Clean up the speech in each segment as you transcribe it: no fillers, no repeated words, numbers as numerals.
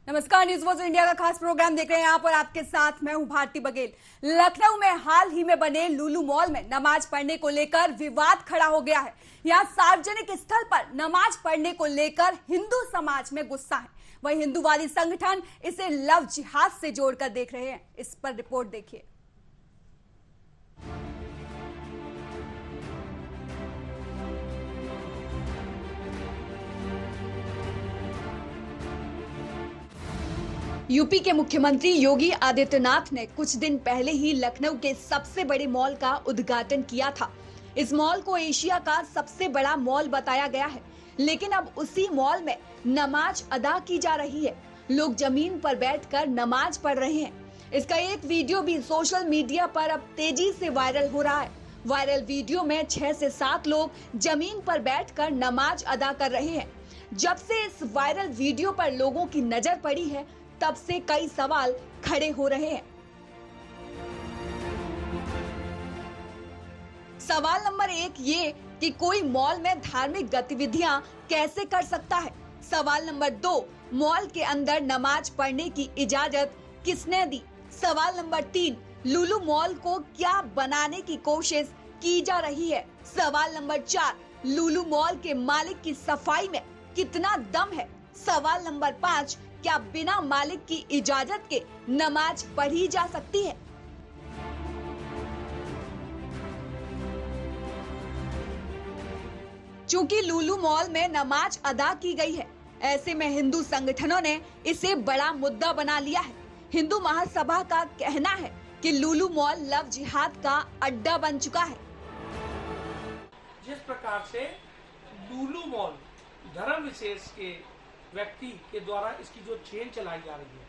नमस्कार, news watch India का खास प्रोग्राम देख रहे हैं आप और आपके साथ मैं हूं भारती बघेल। लखनऊ में हाल ही में बने लुलु मॉल में नमाज पढ़ने को लेकर विवाद खड़ा हो गया है। यहां सार्वजनिक स्थल पर नमाज पढ़ने को लेकर हिंदू समाज में गुस्सा है। वहीं हिंदूवादी संगठन इसे लव जिहाद से जोड़कर देख रहे हैं। इस पर रिपोर्ट देखिए। यूपी के मुख्यमंत्री योगी आदित्यनाथ ने कुछ दिन पहले ही लखनऊ के सबसे बड़े मॉल का उद्घाटन किया था। इस मॉल को एशिया का सबसे बड़ा मॉल बताया गया है, लेकिन अब उसी मॉल में नमाज अदा की जा रही है। लोग जमीन पर बैठकर नमाज पढ़ रहे हैं। इसका एक वीडियो भी सोशल मीडिया पर अब तेजी से वायरल हो रहा है। वायरल वीडियो में 6 से 7 लोग जमीन पर बैठकर नमाज अदा कर रहे हैं। जब से इस वायरल वीडियो पर लोगों की नजर पड़ी है, तब से कई सवाल खड़े हो रहे हैं। सवाल नंबर 1 ये कि कोई मॉल में धार्मिक गतिविधियां कैसे कर सकता है। सवाल नंबर 2, मॉल के अंदर नमाज पढ़ने की इजाजत किसने दी। सवाल नंबर 3, लुलु मॉल को क्या बनाने की कोशिश की जा रही है। सवाल नंबर 4, लुलु मॉल के मालिक की सफाई में कितना दम है। सवाल नंबर 5, क्या बिना मालिक की इजाजत के नमाज पढ़ी जा सकती है। चूंकि लुलु मॉल में नमाज अदा की गई है, ऐसे में हिंदू संगठनों ने इसे बड़ा मुद्दा बना लिया है। हिंदू महासभा का कहना है कि लुलु मॉल लव जिहाद का अड्डा बन चुका है। जिस प्रकार से लुलु मॉल धर्म विशेष के व्यक्ति के द्वारा इसकी जो चेन चलाई जा रही है,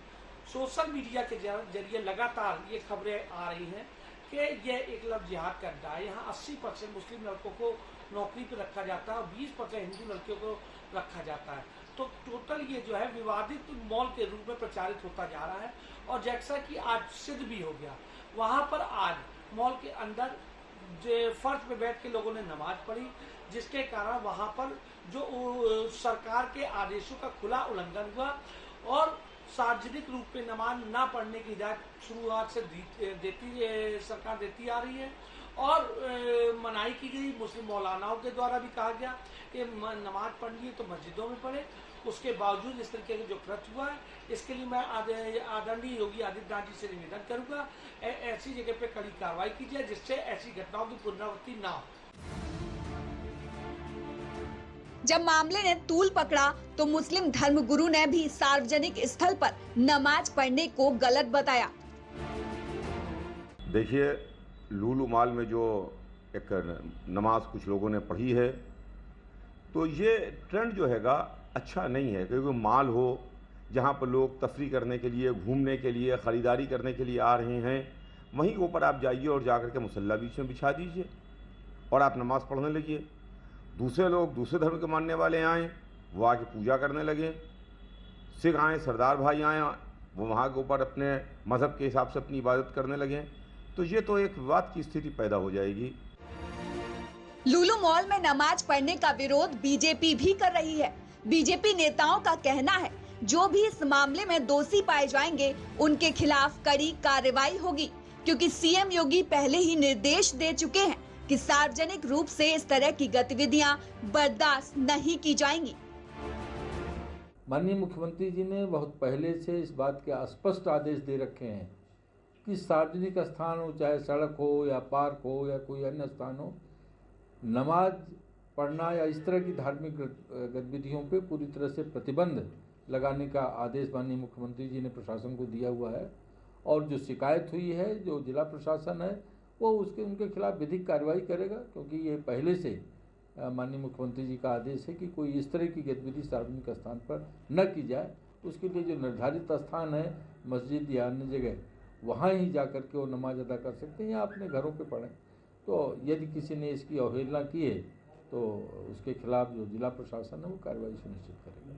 सोशल मीडिया के जरिए लगातार ये खबरें आ रही हैं कि यह एक लव जिहाद का अड्डा है। यहाँ 80% मुस्लिम लड़कों को नौकरी पर रखा जाता है और 20% हिंदू लड़कियों को रखा जाता है। तो टोटल ये जो है विवादित मॉल के रूप में प्रचारित होता जा रहा है। और जैसा कि आज सिद्ध भी हो गया, वहाँ पर आज मॉल के अंदर फर्श पे बैठ के लोगों ने नमाज पढ़ी, जिसके कारण वहां पर जो सरकार के आदेशों का खुला उल्लंघन हुआ और सार्वजनिक रूप पे नमाज ना पढ़ने की इजाजत शुरुआत से सरकार देती आ रही है और मनाही की गई। मुस्लिम मौलानाओं के द्वारा भी कहा गया कि नमाज पढ़नी है तो मस्जिदों में पढ़े। उसके बावजूद इस तरीके का जो कृत्य हुआ है, इसके लिए मैं आदरणीय योगी आदित्यनाथ जी से निवेदन करूंगा ऐसी जगह पे कड़ी कार्रवाई की जाए, जिससे ऐसी घटनाओं की पुनरावृत्ति ना हो। जब मामले ने तूल पकड़ा तो मुस्लिम धर्मगुरु ने भी सार्वजनिक स्थल पर नमाज पढ़ने को गलत बताया। देखिए, लुलु मॉल में जो एक नमाज कुछ लोगों ने पढ़ी है, तो ये ट्रेंड जो हैगा अच्छा नहीं है। क्योंकि मॉल हो जहाँ पर लोग तफरी करने के लिए, घूमने के लिए, ख़रीदारी करने के लिए आ रहे हैं, वहीं के ऊपर आप जाइए और जाकर के मुसल्ला बीच में बिछा दीजिए और आप नमाज़ पढ़ने लगिए। दूसरे लोग, दूसरे धर्म के मानने वाले आएँ, वो आके पूजा करने लगे। सिख आए, सरदार भाई आए, वो वहाँ के ऊपर अपने मज़हब के हिसाब से अपनी इबादत करने लगे। तो ये तो एक विवाद की स्थिति पैदा हो जाएगी। लुलु मॉल में नमाज पढ़ने का विरोध बीजेपी भी कर रही है। बीजेपी नेताओं का कहना है जो भी इस मामले में दोषी पाए जाएंगे उनके खिलाफ कड़ी कार्रवाई होगी, क्योंकि सीएम योगी पहले ही निर्देश दे चुके हैं कि सार्वजनिक रूप से इस तरह की गतिविधियां बर्दाश्त नहीं की जाएंगी। माननीय मुख्यमंत्री जी ने बहुत पहले से इस बात के स्पष्ट आदेश दे रखे हैं कि सार्वजनिक स्थान हो, चाहे सड़क हो या पार्क हो या कोई अन्य स्थान हो, नमाज पढ़ना या इस तरह की धार्मिक गतिविधियों पे पूरी तरह से प्रतिबंध लगाने का आदेश माननीय मुख्यमंत्री जी ने प्रशासन को दिया हुआ है। और जो शिकायत हुई है, जो जिला प्रशासन है, वो उनके खिलाफ विधिक कार्रवाई करेगा, क्योंकि ये पहले से माननीय मुख्यमंत्री जी का आदेश है कि कोई इस तरह की गतिविधि सार्वजनिक स्थान पर न की जाए। उसके लिए जो निर्धारित स्थान है, मस्जिद या अन्य जगह, वहाँ ही जा कर के वो नमाज अदा कर सकते हैं या अपने घरों पे पढ़ें। तो यदि किसी ने इसकी अवहेलना की है तो उसके खिलाफ जो जिला प्रशासन है वो कार्रवाई सुनिश्चित करेगा।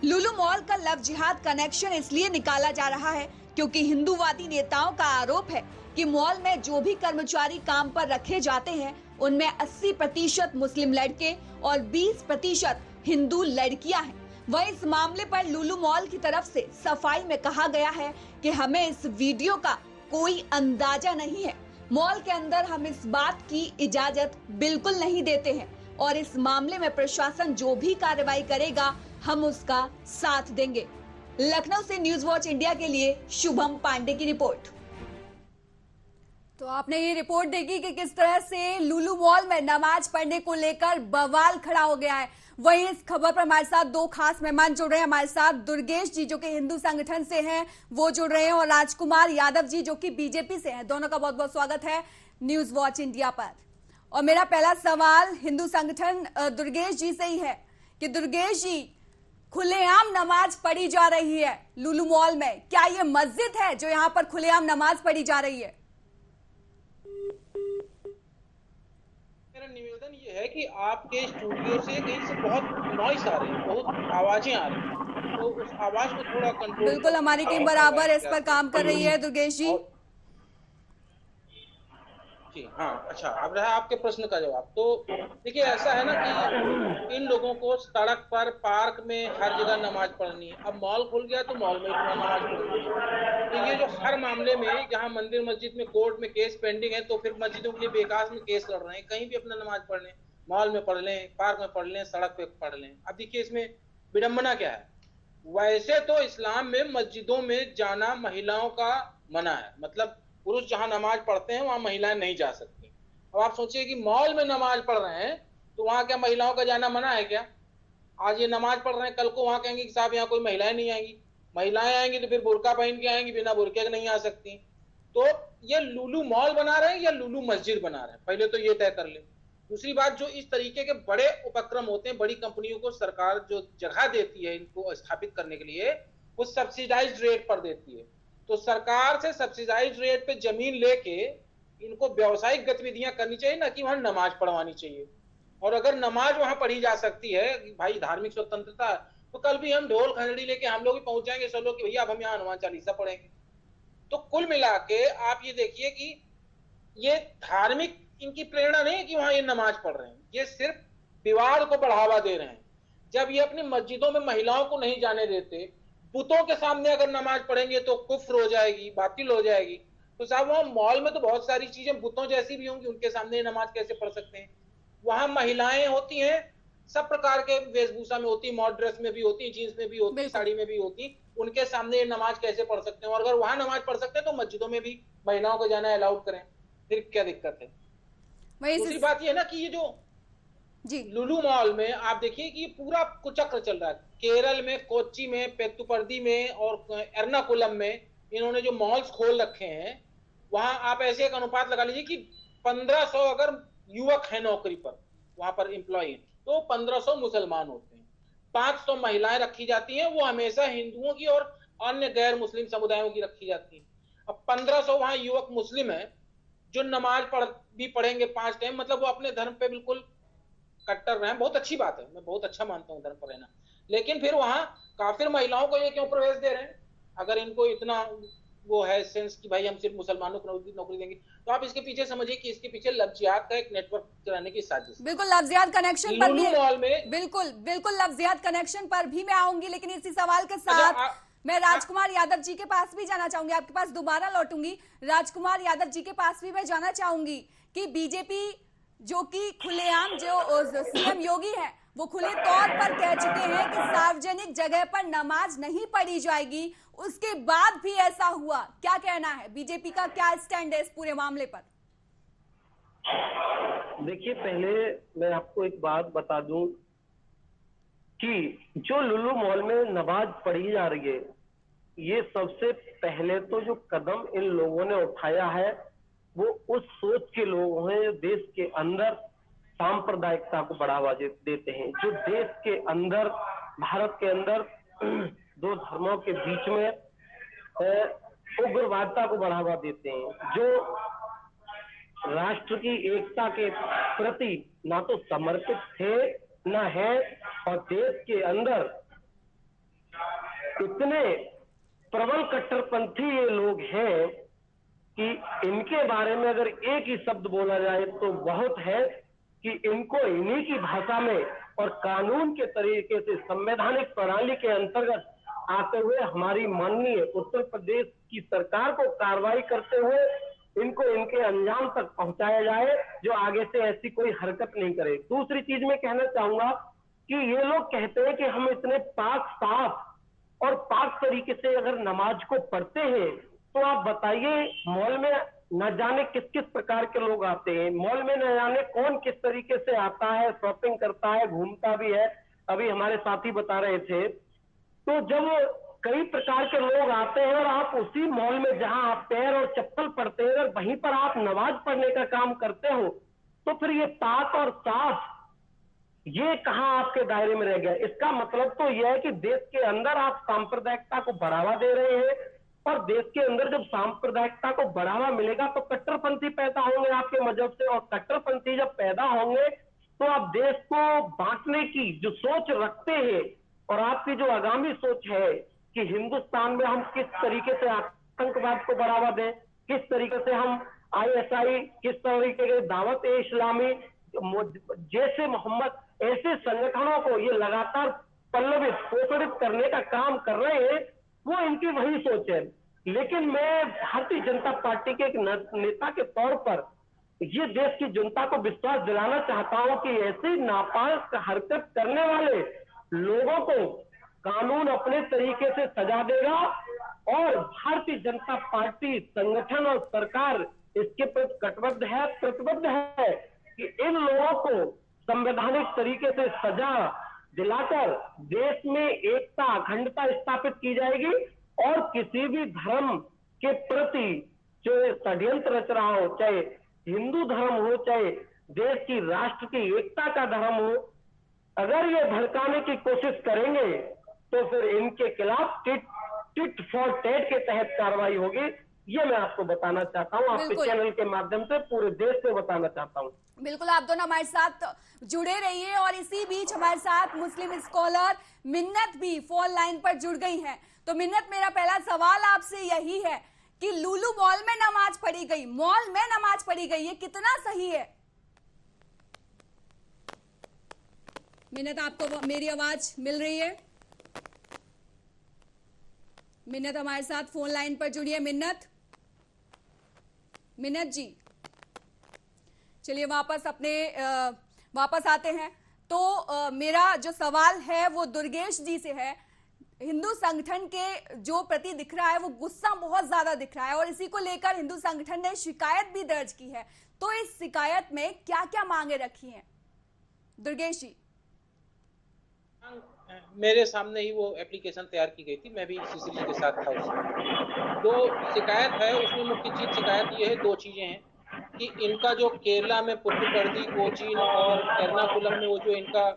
लुलु मॉल का लव जिहाद कनेक्शन इसलिए निकाला जा रहा है क्योंकि हिंदूवादी नेताओं का आरोप है कि मॉल में जो भी कर्मचारी काम पर रखे जाते हैं उनमें 80% मुस्लिम लड़के और 20% हिंदू लड़कियां हैं। वहीं इस मामले पर लुलु मॉल की तरफ से सफाई में कहा गया है कि हमें इस वीडियो का कोई अंदाजा नहीं है। मॉल के अंदर हम इस बात की इजाजत बिल्कुल नहीं देते हैं और इस मामले में प्रशासन जो भी कार्रवाई करेगा हम उसका साथ देंगे। लखनऊ से न्यूज वॉच इंडिया के लिए शुभम पांडे की रिपोर्ट। तो आपने ये रिपोर्ट देखी कि किस तरह से लुलु मॉल में नमाज पढ़ने को लेकर बवाल खड़ा हो गया है। वहीं इस खबर पर हमारे साथ दो खास मेहमान जुड़ रहे हैं। हमारे साथ दुर्गेश जी जो कि हिंदू संगठन से हैं वो जुड़ रहे हैं और राजकुमार यादव जी जो कि बीजेपी से हैं। दोनों का बहुत बहुत स्वागत है न्यूज वॉच इंडिया पर। और मेरा पहला सवाल हिंदू संगठन दुर्गेश जी से ही है कि दुर्गेश जी, खुलेआम नमाज पढ़ी जा रही है लुलु मॉल में, क्या ये मस्जिद है जो यहाँ पर खुलेआम नमाज पढ़ी जा रही है? मेरा निवेदन ये है कि आपके स्टूडियो से कहीं से बहुत नॉइस आ रही है, बहुत आवाजें आ रही हैं, तो उस आवाज को थोड़ा कंट्रोल। बिल्कुल, हमारी टीम बराबर इस पर काम कर रही है दुर्गेश जी। जी हाँ, अच्छा, अब रहा आपके प्रश्न का जवाब। तो देखिए, ऐसा है ना कि इन लोगों को सड़क पर, पार्क में हर जगह नमाज पढ़नी है। अब मॉल खुल गया तो मॉल में नमाज पढ़नी है। तो ये जो हर मामले में जहाँ मंदिर मस्जिद में कोर्ट में केस पेंडिंग है, तो फिर मस्जिदों के लिए बेकास में केस लड़ रहे हैं। कहीं भी अपना नमाज पढ़ लें, मॉल में पढ़ लें, पार्क में पढ़ लें, सड़क पे पढ़ लें। अब देखिए इसमें विडंबना क्या है। वैसे तो इस्लाम में मस्जिदों में जाना महिलाओं का मना है, मतलब पुरुष जहां नमाज पढ़ते हैं वहां महिलाएं नहीं जा सकती। अब आप सोचिए कि मॉल में नमाज पढ़ रहे हैं तो वहां क्या महिलाओं का जाना मना है क्या? आज ये नमाज पढ़ रहे हैं, कल को वहां कहेंगे कि साहब यहाँ कोई महिलाएं नहीं आएंगी। महिलाएं आएंगी तो फिर बुर्का पहन के आएंगी, बिना बुर्के के नहीं आ सकती। तो ये लुलु मॉल बना रहे हैं या लुलु मस्जिद बना रहे हैं, पहले तो ये तय कर ले। दूसरी बात, जो इस तरीके के बड़े उपक्रम होते हैं, बड़ी कंपनियों को सरकार जो जगह देती है इनको स्थापित करने के लिए, वो सब्सिडाइज्ड रेट पर देती है। तो सरकार से सब्सिडाइज्ड रेट पे जमीन लेके इनको व्यावसायिक गतिविधियां करनी चाहिए, ना कि वहां नमाज पढ़वानी चाहिए। और अगर नमाज वहां पढ़ी जा सकती है, भाई धार्मिक स्वतंत्रता, तो कल भी हम ढोल खंजड़ी लेके हम लोग भी पहुंच जाएंगे सब लोग कि भैया अब हम यहाँ हनुमान चालीसा पढ़ेंगे। तो कुल मिला के आप ये देखिए कि ये धार्मिक इनकी प्रेरणा नहीं है कि वहां ये नमाज पढ़ रहे हैं, ये सिर्फ विवाद को बढ़ावा दे रहे हैं। जब ये अपनी मस्जिदों में महिलाओं को नहीं जाने देते, बुतों के सामने अगर नमाज पढ़ेंगे तो कुफ्र हो जाएगी, बातिल हो जाएगी। तो साहब वहां मॉल में तो बहुत सारी चीजें बुतों जैसी भी होंगी, उनके सामने नमाज कैसे पढ़ सकते हैं? वहां महिलाएं होती हैं, सब प्रकार के वेशभूषा में होती, मॉडर्न ड्रेस में भी होती, जीन्स में भी होती, साड़ी में भी होती, उनके सामने नमाज कैसे पढ़ सकते हैं? और अगर वहां नमाज पढ़ सकते हैं तो मस्जिदों में भी महिलाओं को जाना अलाउड करें, फिर क्या दिक्कत है? दूसरी बात यह है ना कि ये जो जी लुलु मॉल में आप देखिए कि पूरा कुचक्र चल रहा है। केरल में, कोच्चि में, पेत्तुपर्दी में और एर्नाकुलम में इन्होंने जो मॉल्स खोल रखे हैं, वहां आप ऐसे एक अनुपात लगा लीजिए कि 1500 अगर युवक हैं नौकरी पर, वहां पर एम्प्लॉय हैं, तो 1500 मुसलमान होते हैं, 500 महिलाएं रखी जाती हैं, वो हमेशा हिंदुओं की और अन्य गैर मुस्लिम समुदायों की रखी जाती है। अब 1500 वहां युवक मुस्लिम है जो नमाज भी पढ़ेंगे 5 टाइम, मतलब वो अपने धर्म पे बिल्कुल कट्टर रहे हैं। बहुत अच्छी बात है, मैं बहुत अच्छा मानता हूँ धर्म पर रहना, लेकिन फिर वहां काफिर महिलाओं को ये क्यों प्रवेश दे रहे हैं? अगर इनको इतना वो है सेंस कि भाई हम सिर्फ मुसलमानों को नौकरी देंगे, तो आप इसके पीछे समझिए कि इसके पीछे लफ्जियात का एक नेटवर्क चलाने की साजिश। बिल्कुल, लफ्जियात कनेक्शन पर भी मॉल में बिल्कुल लफ्जियात कनेक्शन पर भी मैं आऊंगी, लेकिन इसी सवाल के साथ मैं राजकुमार यादव जी के पास भी जाना चाहूंगी, आपके पास दोबारा लौटूंगी। राजकुमार यादव जी के पास भी मैं जाना चाहूंगी कि बीजेपी जो कि खुलेआम, जो सीएम योगी है वो खुले तौर पर कह चुके हैं कि सार्वजनिक जगह पर नमाज नहीं पढ़ी जाएगी, उसके बाद भी ऐसा हुआ। क्या कहना है बीजेपी का, क्या स्टैंड है इस पूरे मामले पर? देखिए, पहले मैं आपको एक बात बता दूं कि जो लुलु मॉल में नमाज पढ़ी जा रही है, ये सबसे पहले तो जो कदम इन लोगों ने उठाया है वो उस सोच के लोग हैं जो देश के अंदर सांप्रदायिकता को बढ़ावा देते हैं, जो देश के अंदर, भारत के अंदर दो धर्मों के बीच में उग्रवादिता को बढ़ावा देते हैं, जो राष्ट्र की एकता के प्रति ना तो समर्पित थे ना है, और देश के अंदर इतने प्रबल कट्टरपंथी ये लोग हैं कि इनके बारे में अगर एक ही शब्द बोला जाए तो बहुत है कि इनको इन्हीं की भाषा में और कानून के तरीके से संवैधानिक प्रणाली के अंतर्गत आते हुए हमारी माननीय उत्तर प्रदेश की सरकार को कार्रवाई करते हुए इनको इनके अंजाम तक पहुंचाया जाए, जो आगे से ऐसी कोई हरकत नहीं करे। दूसरी चीज मैं कहना चाहूंगा कि ये लोग कहते हैं कि हम इतने पाक साफ और पाक तरीके से अगर नमाज को पढ़ते हैं, तो आप बताइए मॉल में न जाने किस किस प्रकार के लोग आते हैं, मॉल में न जाने कौन किस तरीके से आता है, शॉपिंग करता है, घूमता भी है। अभी हमारे साथी बता रहे थे, तो जब कई प्रकार के लोग आते हैं और आप उसी मॉल में जहां आप पैर और चप्पल पड़ते हैं, अगर वहीं पर आप नमाज पढ़ने का काम करते हो, तो फिर ये पाक और साफ ये कहां आपके दायरे में रह गया। इसका मतलब तो यह है कि देश के अंदर आप सांप्रदायिकता को बढ़ावा दे रहे हैं, और देश के अंदर जब सांप्रदायिकता को बढ़ावा मिलेगा तो कट्टरपंथी पैदा होंगे आपके मजहब से, और कट्टरपंथी जब पैदा होंगे तो आप देश को बांटने की जो सोच रखते हैं, और आपकी जो आगामी सोच है कि हिंदुस्तान में हम किस तरीके से आतंकवाद को बढ़ावा दें, किस तरीके से हम ISI, किस तरीके के दावत ए इस्लामी, जैसे मोहम्मद, ऐसे संगठनों को ये लगातार पल्लवित पोषित करने का काम कर रहे हैं, वो इनकी वही सोच है। लेकिन मैं भारतीय जनता पार्टी के एक नेता के तौर पर ये देश की जनता को विश्वास दिलाना चाहता हूं कि ऐसी नापाक हरकत करने वाले लोगों को कानून अपने तरीके से सजा देगा, और भारतीय जनता पार्टी संगठन और सरकार इसके प्रति प्रतिबद्ध है कि इन लोगों को संवैधानिक तरीके से सजा दिलाकर देश में एकता अखंडता स्थापित की जाएगी, और किसी भी धर्म के प्रति जो षड्यंत्र रच रहा हो, चाहे हिंदू धर्म हो, चाहे देश की राष्ट्र की एकता का धर्म हो, अगर ये भड़काने की कोशिश करेंगे तो फिर इनके खिलाफ टिट फॉर टैट के तहत कार्रवाई होगी। ये मैं आपको बताना चाहता हूँ, आपके चैनल के माध्यम से पूरे देश को बताना चाहता हूँ। बिल्कुल, आप दोनों हमारे साथ जुड़े रहिए। और इसी बीच हमारे साथ मुस्लिम स्कॉलर मिन्नत भी फोन लाइन पर जुड़ गई हैं। तो मिन्नत, मेरा पहला सवाल आपसे यही है कि लुलु मॉल में नमाज पढ़ी गई, मॉल में नमाज पढ़ी गई, ये कितना सही है? मिन्नत, आपको मेरी आवाज मिल रही है? मिन्नत हमारे साथ फोन लाइन पर जुड़ी है। मिन्नत जी, चलिए वापस आते हैं। तो मेरा जो सवाल है वो दुर्गेश जी से है। हिंदू संगठन के जो प्रति दिख रहा है वो गुस्सा बहुत ज्यादा दिख रहा है, और इसी को लेकर हिंदू संगठन ने शिकायत भी दर्ज की है। तो इस शिकायत में क्या क्या मांगे रखी हैं दुर्गेश जी? मेरे सामने ही वो एप्लीकेशन तैयार की गई थी, मैं भी सीसी जी के साथ था उसमें। जो शिकायत है उसमें मुख्य चीज शिकायत ये है, 2 चीजें हैं कि इनका जो केरला में पुट्टुपर्ती, कोचीन और एर्नाकुलम में वो जो इनका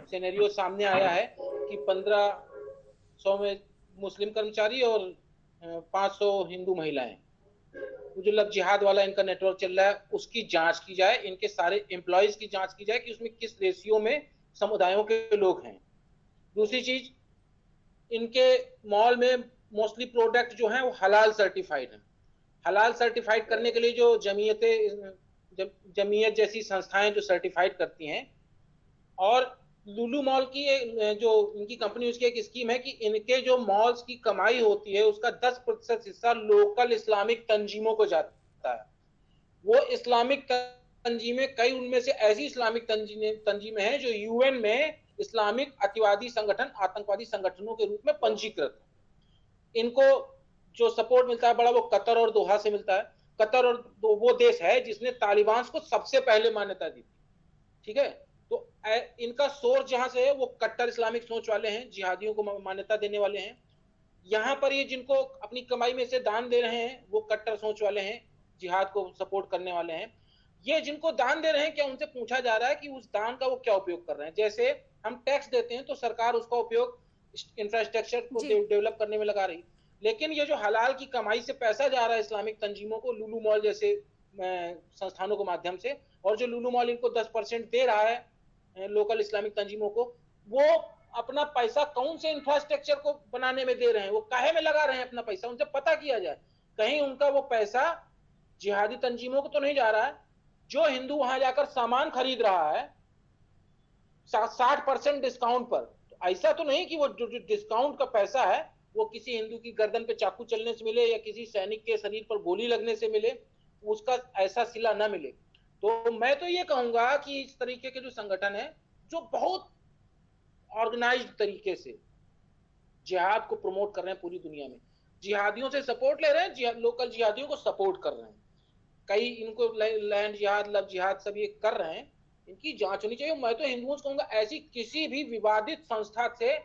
सिनेरियो सामने आया है कि 1500 में मुस्लिम कर्मचारी और 500 हिंदू महिलाएं, वो जो लव जिहाद वाला इनका नेटवर्क चल रहा है, उसकी जांच की जाए, इनके सारे एम्प्लॉयज की जांच की जाए कि उसमें किस रेशियो में समुदायों के लोग हैं। दूसरी चीज, इनके मॉल में मोस्टली प्रोडक्ट जो हैं वो हलाल सर्टिफाइड हैं। हलाल सर्टिफाइड करने के लिए जो जमीयत जैसी संस्थाएं जो सर्टिफाइड करती हैं, और लुलु मॉल की जो इनकी कंपनी, उसकी एक स्कीम है कि इनके जो मॉल्स की कमाई होती है उसका 10% हिस्सा लोकल इस्लामिक तंजीमों को जाता है। वो इस्लामिक तंजीमें, कई उनमें से ऐसी इस्लामिक तंजीमें हैं जो UN में इस्लामिक अतिवादी संगठन, आतंकवादी संगठनों के रूप में पंजीकृत है। इनको जो सपोर्ट मिलता है बड़ा, वो कतर और दोहा से मिलता है। कतर और वो देश है जिसने तालिबान को सबसे पहले मान्यता दी थी, ठीक है। तो इनका सोर्स जहां से है वो कट्टर इस्लामिक सोच वाले हैं, जिहादियों को मान्यता देने वाले हैं। यहाँ पर ये जिनको अपनी कमाई में से दान दे रहे हैं वो कट्टर सोच वाले हैं, जिहाद को सपोर्ट करने वाले हैं। ये जिनको दान दे रहे हैं, क्या उनसे पूछा जा रहा है कि उस दान का वो क्या उपयोग कर रहे हैं? जैसे हम टैक्स देते हैं तो सरकार उसका उपयोग इंफ्रास्ट्रक्चर को डेवलप करने में लगा रही, लेकिन ये जो हलाल की कमाई से पैसा जा रहा है इस्लामिक तंजीमों को, लुलु मॉल जैसे संस्थानों के माध्यम से, और जो लुलु मॉल इनको 10% दे रहा है लोकल इस्लामिक तंजीमों को, वो अपना पैसा कौन से इंफ्रास्ट्रक्चर को बनाने में दे रहे हैं, वो काहे में लगा रहे हैं अपना पैसा? उनसे पता किया जाए, कहीं उनका वो पैसा जिहादी तंजीमों को तो नहीं जा रहा है। जो हिंदू वहां जाकर सामान खरीद रहा है, 60% डिस्काउंट पर। तो ऐसा तो नहीं कि वो जो डिस्काउंट का पैसा है वो किसी हिंदू की गर्दन पे चाकू चलने से मिले या किसी सैनिक के शरीर पर गोली लगने से मिले, उसका ऐसा सिला ना मिले। तो मैं तो ये कहूंगा कि इस तरीके के जो संगठन है जो बहुत ऑर्गेनाइज्ड तरीके से जिहाद को प्रमोट कर रहे हैं पूरी दुनिया में, जिहादियों से सपोर्ट ले रहे हैं, लोकल जिहादियों को सपोर्ट कर रहे हैं, कई इनको लैंड जिहाद, लव जिहाद सब ये कर रहे हैं, इनकी जांच होनी चाहिए। मैं तो हिंदुओं से कहूंगा ऐसी किसी भी विवादित संस्था से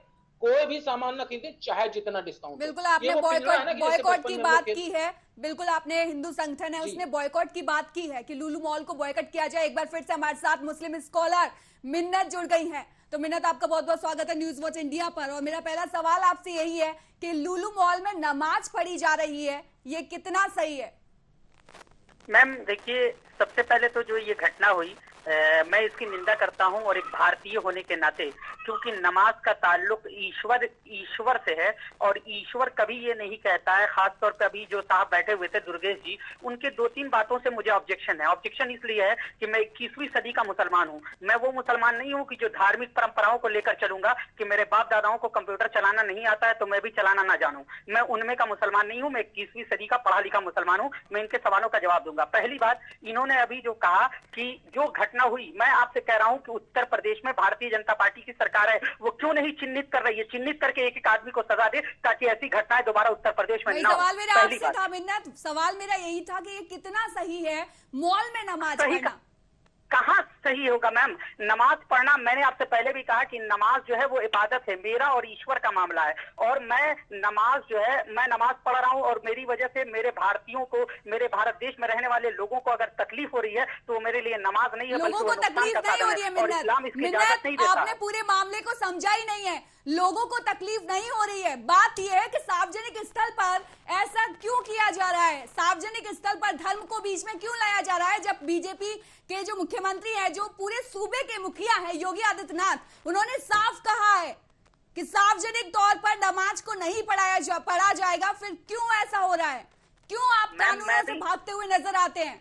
कोई भी सामान न खरीदे चाहे जितना डिस्काउंट। बिल्कुल आपने बॉयकॉट की बात की है, बिल्कुल आपने हिंदू संगठन है उसने बॉयकॉट की बात की है कि लुलु मॉल को बॉयकॉट किया जाए। एक बार फिर से हमारे साथ मुस्लिम स्कॉलर मिन्नत जुड़ गई हैं। तो मिन्नत आपका बहुत बहुत स्वागत है न्यूज वॉच इंडिया पर। और मेरा पहला सवाल आपसे यही है कि लुलु मॉल में नमाज पढ़ी जा रही है, ये कितना सही है? मैम देखिए, सबसे पहले तो जो ये घटना हुई मैं इसकी निंदा करता हूं, और एक भारतीय होने के नाते, क्योंकि नमाज का ताल्लुक ईश्वर से है, और ईश्वर कभी ये नहीं कहता है, खास तौर पे अभी जो साहब बैठे हुए थे दुर्गेश जी, उनके 2-3 बातों से मुझे ऑब्जेक्शन है। ऑब्जेक्शन इसलिए है कि मैं 21वीं सदी का मुसलमान हूं। मैं वो मुसलमान नहीं हूं कि जो धार्मिक परंपराओं को लेकर चलूंगा कि मेरे बाप दादाओं को कंप्यूटर चलाना नहीं आता है तो मैं भी चलाना ना जानूं। मैं उनमें का मुसलमान नहीं हूं, मैं 21वीं सदी का पढ़ा लिखा मुसलमान हूं। मैं इनके सवालों का जवाब दूंगा। पहली बात, इन्होंने अभी जो कहा कि जो घटना हुई, मैं आपसे कह रहा हूं कि उत्तर प्रदेश में भारतीय जनता पार्टी की सरकार है, वो क्यों नहीं चिन्हित कर रही है? चिन्हित करके एक आदमी को सजा दे ताकि ऐसी घटनाएं दोबारा उत्तर प्रदेश में ना हो। सवाल मेरा आपसे था मिन्नत, सवाल मेरा यही था कि ये कितना सही है मॉल में नमाज पढ़ना? कहाँ सही होगा मैम? नमाज पढ़ना, मैंने आपसे पहले भी कहा कि नमाज जो है वो इबादत है, मेरा और ईश्वर का मामला है। और मैं नमाज जो है, मैं नमाज पढ़ रहा हूँ और मेरी वजह से मेरे भारतीयों को, मेरे भारत देश में रहने वाले लोगों को अगर तकलीफ हो रही है तो मेरे लिए नमाज नहीं है, लोगों को तकलीफ नहीं हो रही है मिन्नत, आपने पूरे मामले को समझा ही नहीं है। लोगों को तकलीफ नहीं हो रही है, बात यह है कि सार्वजनिक स्थल पर ऐसा क्यों किया जा रहा है? सार्वजनिक स्थल पर धर्म को बीच में क्यों लाया जा रहा है? जब बीजेपी के जो मुख्यमंत्री है, जो पूरे सूबे के मुखिया है योगी आदित्यनाथ, उन्होंने साफ कहा है कि सार्वजनिक तौर पर नमाज को नहीं पढ़ा जाएगा, फिर क्यों ऐसा हो रहा है? क्यों आप कानूनों से भागते हुए नजर आते हैं?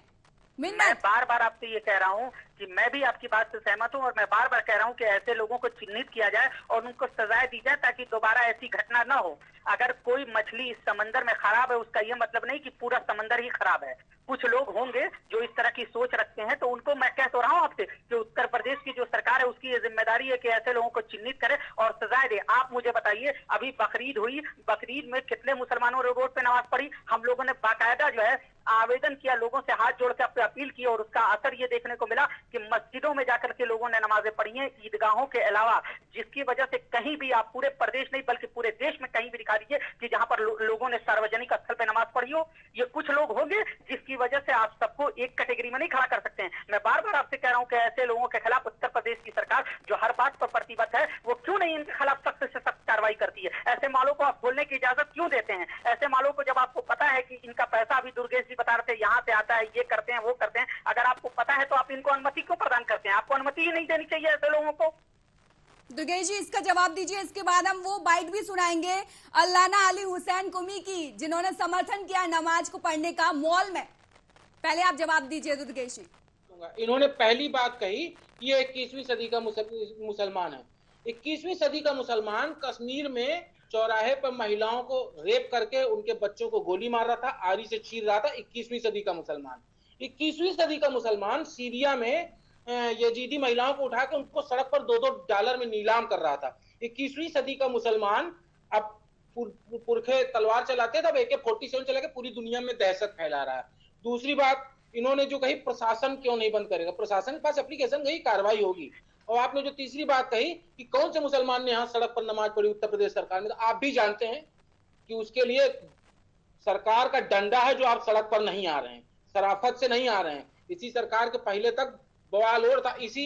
मैं बार बार आपसे ये कह रहा हूँ कि मैं भी आपकी बात से सहमत हूँ, और मैं बार बार कह रहा हूँ कि ऐसे लोगों को चिन्हित किया जाए और उनको सजाएं दी जाए ताकि दोबारा ऐसी घटना ना हो। अगर कोई मछली इस समंदर में खराब है, उसका ये मतलब नहीं कि पूरा समंदर ही खराब है। कुछ लोग होंगे जो इस तरह की सोच रखते हैं, तो उनको मैं कह तो रहा हूँ आपसे कि उत्तर प्रदेश की जो सरकार है उसकी ये जिम्मेदारी है कि ऐसे लोगों को चिन्हित करे और सजाएं दे। आप मुझे बताइए, अभी बकरीद हुई, बकरीद में कितने मुसलमानों ने रोड पे नमाज पढ़ी? हम लोगों ने बाकायदा जो है आवेदन किया, लोगों से हाथ जोड़ के अपील की, और उसका असर ये देखने को मिला कि मस्जिदों में जाकर के लोगों ने नमाजें पढ़ी हैं, ईदगाहों के अलावा, जिसकी वजह से कहीं भी आप पूरे प्रदेश नहीं बल्कि पूरे देश में कहीं भी दिखा दीजिए कि जहां पर लोगों ने सार्वजनिक स्थल पे नमाज पढ़ी हो। ये कुछ लोग होंगे जिसकी वजह से आप सबको एक कैटेगरी में नहीं खड़ा कर सकते हैं। मैं बार बार आपसे कह रहा हूं कि ऐसे लोगों के खिलाफ उत्तर प्रदेश की सरकार जो हर बात पर प्रतिबद्ध है, वो क्यों नहीं इनके खिलाफ सख्त से सख्त कार्रवाई करती है? ऐसे मालों को आप खोलने की इजाजत क्यों देते हैं? ऐसे मालों को, जब आपको पता है कि इनका पैसा, अभी दुर्गेश जी बता रहे थे, यहाँ से आता है, ये करते हैं, वो करते हैं, अगर आपको पता है तो आप इनको अनुमति क्यों प्रदान करते हैं? आपको अनुमति ही नहीं देनी चाहिए ऐसे लोगों को। दुर्गेश जी इसका जवाब दीजिए, इसके बाद हम वो बाइट भी सुनाएंगे अल्लाना अली हुसैन कुमी की, जिन्होंने समर्थन किया नमाज को पढ़ने का मॉल में। पहले आप जवाब दीजिए दुर्गेश जी। इन्होंने पहली बात कही ये 21वीं सदी का मुसलमान है। 21वीं सदी का मुसलमान कश्मीर में चौराहे पर महिलाओं को रेप करके उनके बच्चों को गोली मार रहा था, आरी से चीर रहा था। 21वीं सदी का मुसलमान। 21वीं सदी का मुसलमान सीरिया में यजीदी महिलाओं को उठाकर उनको सड़क पर $2 में नीलाम कर रहा था। 21वीं सदी का मुसलमान अब पुरखे तलवार चलाते, तब AK-47 चला के पूरी दुनिया में दहशत फैला रहा है। दूसरी बात इन्होंने जो कही, प्रशासन क्यों नहीं बंद करेगा? प्रशासन के पास एप्लीकेशन गई, कार्रवाई होगी। और आपने जो तीसरी बात कही कि कौन से मुसलमान ने यहाँ सड़क पर नमाज पढ़ी उत्तर प्रदेश सरकार में, तो आप भी जानते हैं कि उसके लिए सरकार का डंडा है जो आप सड़क पर नहीं आ रहे हैं, शराफत से नहीं आ रहे हैं। इसी सरकार के पहले तक बवाल हो रहा था। इसी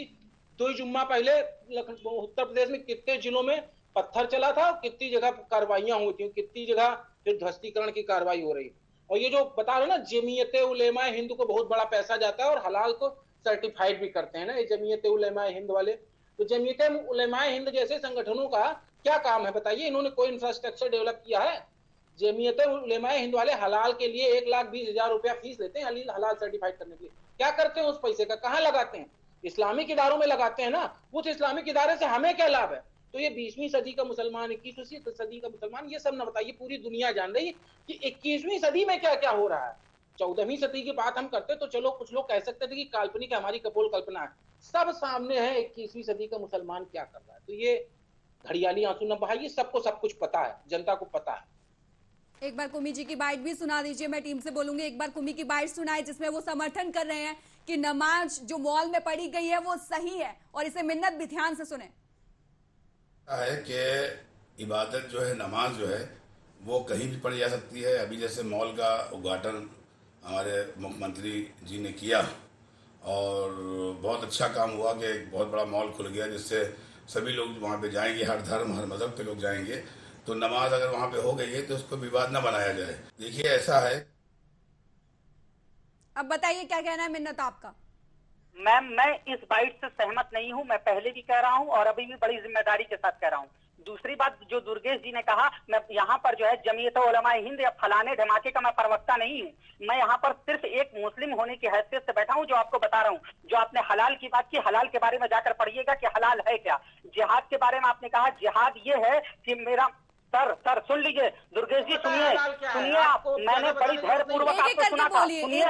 2 जुम्मा पहले उत्तर प्रदेश में कितने जिलों में पत्थर चला था, कितनी जगह कार्रवाइयां हुई थी, कितनी जगह फिर ध्वस्तीकरण की कार्रवाई हो रही। और ये जो बता रहे ना, जमीयत उलेमाए हिंद को बहुत बड़ा पैसा जाता है और हलाल को सर्टिफाइड भी करते हैं ना ये जमीयत उलेमाए हिंद वाले। तो जमीयत उलेमाए हिंद जैसे संगठनों का क्या काम है बताइए? इन्होंने कोई इंफ्रास्ट्रक्चर डेवलप किया है? जमीयत उलेमाए हिंद वाले हलाल के लिए 1,20,000 रुपया फीस लेते हैं हलाल सर्टिफाइड करने के लिए। क्या करते हैं उस पैसे का? कहाँ लगाते हैं? इस्लामिक इदारों में लगाते हैं ना, उस इस्लामिक इदारे से हमें क्या लाभ है? तो ये 20वीं सदी का मुसलमान, 21वीं सदी का मुसलमान, ये सब ना बताइए, पूरी दुनिया जान रही है कि 21वीं सदी में क्या क्या हो रहा है। 14वीं सदी की बात हम करते तो चलो कुछ लोग कह सकते थे कि काल्पनिक है, हमारी कपोल कल्पना है, सब सामने है 21वीं सदी का मुसलमान क्या कर रहा है। तो ये घड़ियाली आंसू न बहाइए, सबको सब कुछ पता है, जनता को पता है। एक बार कुमी जी की बाइट भी सुना दीजिए, मैं टीम से बोलूंगी एक बार कुमी की बाइट सुनाए जिसमें वो समर्थन कर रहे हैं कि नमाज जो मॉल में पढ़ी गई है वो सही है, और इसे मिन्नत भी ध्यान से सुने। है कि इबादत जो है, नमाज जो है, वो कहीं भी पढ़ी जा सकती है। अभी जैसे मॉल का उद्घाटन हमारे मुख्यमंत्री जी ने किया और बहुत अच्छा काम हुआ कि एक बहुत बड़ा मॉल खुल गया जिससे सभी लोग वहाँ पे जाएंगे, हर धर्म हर मजहब के लोग जाएंगे। तो नमाज अगर वहाँ पे हो गई है तो उसको विवाद न बनाया जाए। देखिए ऐसा है। अब बताइए क्या कहना है मिन्नत आपका। मैम, मैं इस बाइट से सहमत नहीं हूं। मैं पहले भी कह रहा हूं और अभी भी बड़ी जिम्मेदारी के साथ कह रहा हूं। दूसरी बात, जो दुर्गेश जी ने कहा, मैं यहाँ पर जो है जमीयत उलमा हिंद या फलाने धमाके का मैं प्रवक्ता नहीं हूँ। मैं यहाँ पर सिर्फ एक मुस्लिम होने की हैसियत से बैठा हूँ, जो आपको बता रहा हूँ। जो आपने हलाल की बात की, हलाल के बारे में जाकर पढ़िएगा कि हलाल है क्या। जिहाद के बारे में आपने कहा, जिहाद ये है कि मेरा सर सुन लीजिए दुर्गेश जी, सुनिए आप, मैंने बड़ी धैर्यपूर्वक आपको सुना था। सुनिए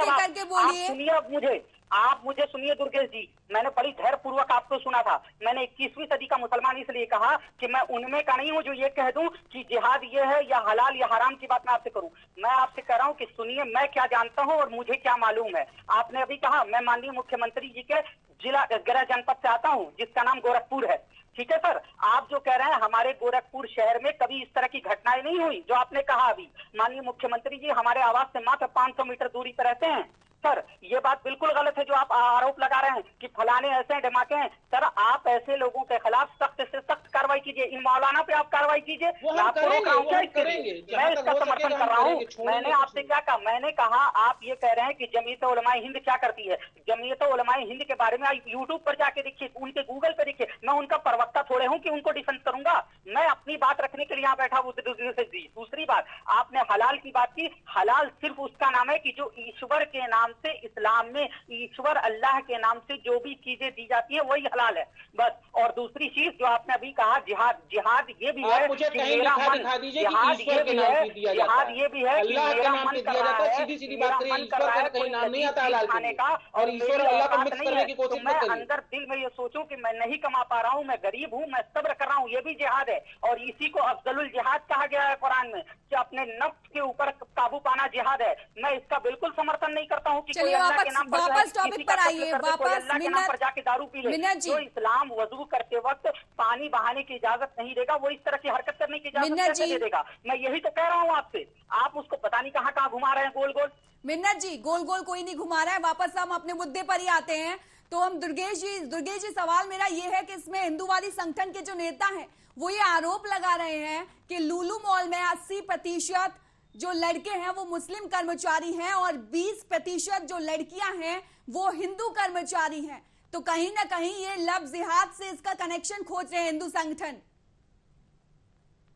आप मुझे सुनिए दुर्गेश जी, मैंने बड़ी धैर्यपूर्वक आपको सुना था। मैंने 21वीं सदी का मुसलमान इसलिए कहा कि मैं उनमें का नहीं हूं जो ये कह दूं कि जिहाद ये है या हलाल या हराम की बात मैं आपसे करूं। मैं आपसे कह रहा हूं कि सुनिए मैं क्या जानता हूं और मुझे क्या मालूम है। आपने अभी कहा मैं माननीय मुख्यमंत्री जी के जिला गृह जनपद से आता हूं जिसका नाम गोरखपुर है, ठीक है सर। आप जो कह रहे हैं हमारे गोरखपुर शहर में कभी इस तरह की घटनाएं नहीं हुई जो आपने कहा अभी। माननीय मुख्यमंत्री जी हमारे आवास से मात्र 500 मीटर दूरी पर रहते हैं। सर ये बात बिल्कुल गलत है जो आप आरोप लगा रहे हैं कि फलाने ऐसे धमाके हैं। सर आप ऐसे लोगों के खिलाफ सख्त से सख्त कार्रवाई कीजिए। इन मौलाना पे आप कार्रवाई कीजिए। मैं आपको रोक रहा हूँ क्या इसके लिए? मैं इसका समर्थन कर रहा हूँ। मैंने आपसे क्या कहा? मैंने कहा आप ये कह रहे हैं कि जमीयत उलमा हिंद क्या करती है। जमीयत उलमा हिंद के बारे में आप यूट्यूब पर जाके देखिए, उनके गूगल पे देखिए। मैं उनका प्रवक्ता थोड़े हूँ कि उनको डिफेंस करूंगा। मैं अपनी बात रखने के लिए यहाँ बैठा हूँ। दूसरी बात, आपने हलाल की बात की। हलाल सिर्फ उसका नाम है कि जो ईश्वर के नाम से, इस्लाम में ईश्वर अल्लाह के नाम से जो भी चीजें दी जाती है वही हलाल है बस। और दूसरी चीज जो आपने अभी कहा जिहाद, जिहाद ये भी है मुझे कि कहीं मेरा मन, दिखा दीजिए कि जिहाद ईश्वर ये के भी नाम है, से दिया जाता जिहाद है। ये भी है कि अल्लाह के मेरा नाम मन से कर दिया रहा जाता है। है, सीधी सीधी मेरा बात करिए, मन कर ईश्वर रहा का है कहीं कोई नाम नहीं लजीज आता चीज हलाल के खाने लिए। का और मेरी ईश्वर अल्लाह को औकात मिक्स नहीं करने है। की तो कोशिश मैं मत करिए। अंदर दिल में ये सोचूं कि मैं नहीं कमा पा रहा हूँ, मैं गरीब हूँ, मैं सब्र कर रहा हूँ, ये भी जिहाद है। और इसी को अफजलुल जिहाद कहा गया है कुरान में कि अपने नफ्स के ऊपर काबू पाना जिहाद है। मैं इसका बिल्कुल समर्थन नहीं करता हूँ कि कोई अल्लाह के नाम पर वापस टॉपिक पर आइए, वापस अल्लाह के नाम पर जाके दारू पी ले। जो इस्लाम वजू करते वक्त पानी बहाने की इजाजत नहीं देगा, वो इस तरह की हरकत करने की इजाजत कैसे दे देगा? मैं यही तो कह रहा हूँ आपसे। आप उसको पता नहीं कहाँ कहाँ घुमा रहे हैं गोल गोल। मिन्नत जी, गोल गोल कोई नहीं घुमा रहा है। वापस हम अपने मुद्दे पर ही आते हैं। तो हम दुर्गेश जी सवाल मेरा ये है कि इसमें हिंदूवादी संगठन के जो नेता हैं वो ये आरोप लगा रहे हैं कि लुलु मॉल में 80% जो लड़के हैं वो मुस्लिम कर्मचारी हैं और 20% जो लड़कियां हैं वो हिंदू कर्मचारी हैं। तो कहीं ना कहीं ये लव जिहाद से इसका कनेक्शन खोज रहे हैं हिंदू संगठन।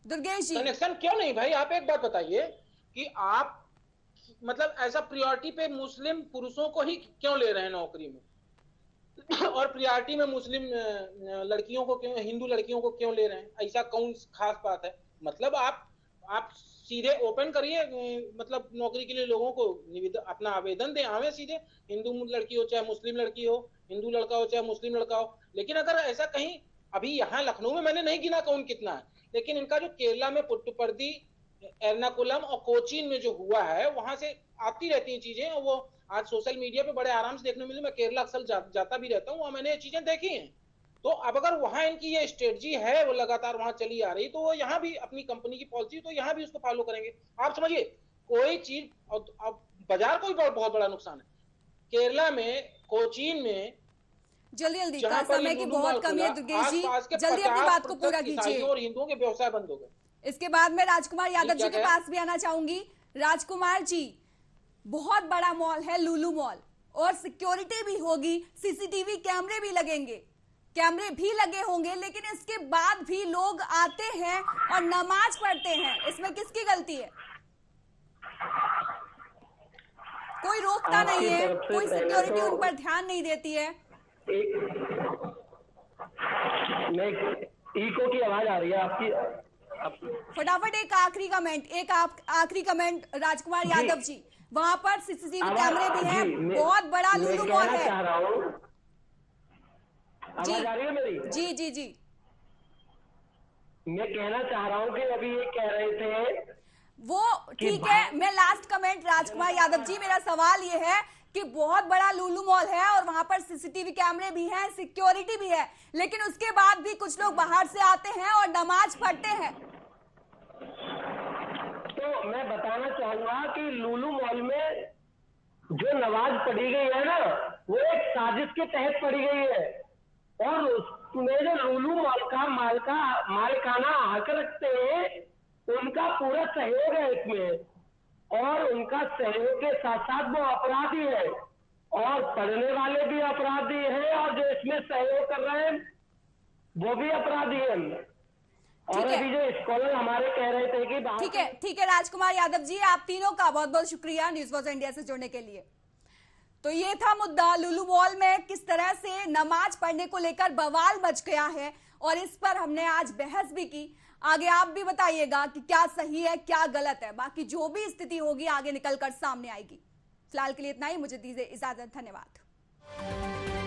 दुर्गेश जी, कनेक्शन क्यों नहीं भाई? आप एक बात बताइए कि आप मतलब ऐसा प्रायोरिटी पे मुस्लिम पुरुषों को ही क्यों ले रहे हैं नौकरी में और प्रायोरिटी में मुस्लिम लड़कियों को क्यों, हिंदू लड़कियों को क्यों ले रहे हैं? ऐसा कौन खास बात है? मतलब आप सीधे ओपन करिए, मतलब नौकरी के लिए लोगों को अपना आवेदन दें, आवे सीधे। हिंदू लड़की हो चाहे मुस्लिम लड़की हो, हिंदू लड़का हो चाहे मुस्लिम लड़का हो। लेकिन अगर ऐसा कहीं, अभी यहाँ लखनऊ में मैंने नहीं गिना कौन कितना है, लेकिन इनका जो केरला में पुट्टुपर्दी, एर्नाकुलम और कोचीन में जो हुआ है, वहां से आती रहती हैं चीजें। और वो आज सोशल मीडिया पे बड़े आराम से देखने मिली। मैं केरला अक्सर जाता भी रहता हूँ, मैंने ये चीजें देखी हैं। तो अब अगर वहां इनकी ये स्ट्रेटजी है, वो लगातार वहां चली आ रही, तो वो यहाँ भी अपनी कंपनी की पॉलिसी, तो यहाँ भी उसको फॉलो करेंगे। आप समझिए कोई चीज, अब बाजार को भी बहुत बड़ा नुकसान है। केरला में, कोचीन में जल्दी समय की बहुत कमी है दुर्गेश जी, जल्दी अपनी बात को पूरा कीजिए। और हिंदुओं के व्यवसाय बंद हो गए। इसके बाद मैं राजकुमार यादव जी के पास भी आना चाहूंगी। राजकुमार जी, बहुत बड़ा मॉल है लुलु मॉल और सिक्योरिटी भी होगी, सीसीटीवी कैमरे भी लगेंगे, कैमरे भी लगे होंगे, लेकिन इसके बाद भी लोग आते हैं और नमाज पढ़ते हैं। इसमें किसकी गलती है? कोई रोकता नहीं है, कोई सिक्योरिटी उन पर ध्यान नहीं देती है। मैं इको की आवाज आ रही है आपकी। फटाफट एक आखिरी कमेंट राजकुमार यादव जी, वहां पर सीसीटीवी कैमरे भी हैं, बहुत बड़ा लुलु मॉल है। चाह रहा हूँ, आवाज आ रही है मेरी? जी जी जी, मैं कहना चाह रहा हूँ कि अभी ये कह रहे थे वो ठीक है। मैं लास्ट कमेंट राजकुमार यादव जी, मेरा सवाल ये है कि बहुत बड़ा लुलु मॉल है और वहां पर सीसीटीवी कैमरे भी हैं, सिक्योरिटी भी है, लेकिन उसके बाद भी कुछ लोग बाहर से आते हैं और नमाज पढ़ते हैं। तो मैं बताना चाहूंगा कि लुलु मॉल में जो नमाज पढ़ी गई है ना, वो एक साजिश के तहत पढ़ी गई है और उसमें जो लुलु मॉल का मालिकाना हक रखते हैं उनका पूरा सहयोग है इसमें, और उनका सहयोग के साथ साथ वो अपराधी है और पढ़ने वाले भी अपराधी हैं और जो इसमें सहयोग कर रहे हैं वो भी अपराधी हैं। और अभी जो स्कॉलर हमारे कह रहे थे कि ठीक है राजकुमार यादव जी, आप तीनों का बहुत बहुत शुक्रिया न्यूज़ वॉच इंडिया से जुड़ने के लिए। तो ये था मुद्दा, लुलु मॉल में किस तरह से नमाज पढ़ने को लेकर बवाल मच गया है और इस पर हमने आज बहस भी की। आगे आप भी बताइएगा कि क्या सही है क्या गलत है, बाकी जो भी स्थिति होगी आगे निकलकर सामने आएगी। फिलहाल के लिए इतना ही, मुझे दीजिए इजाजत, धन्यवाद।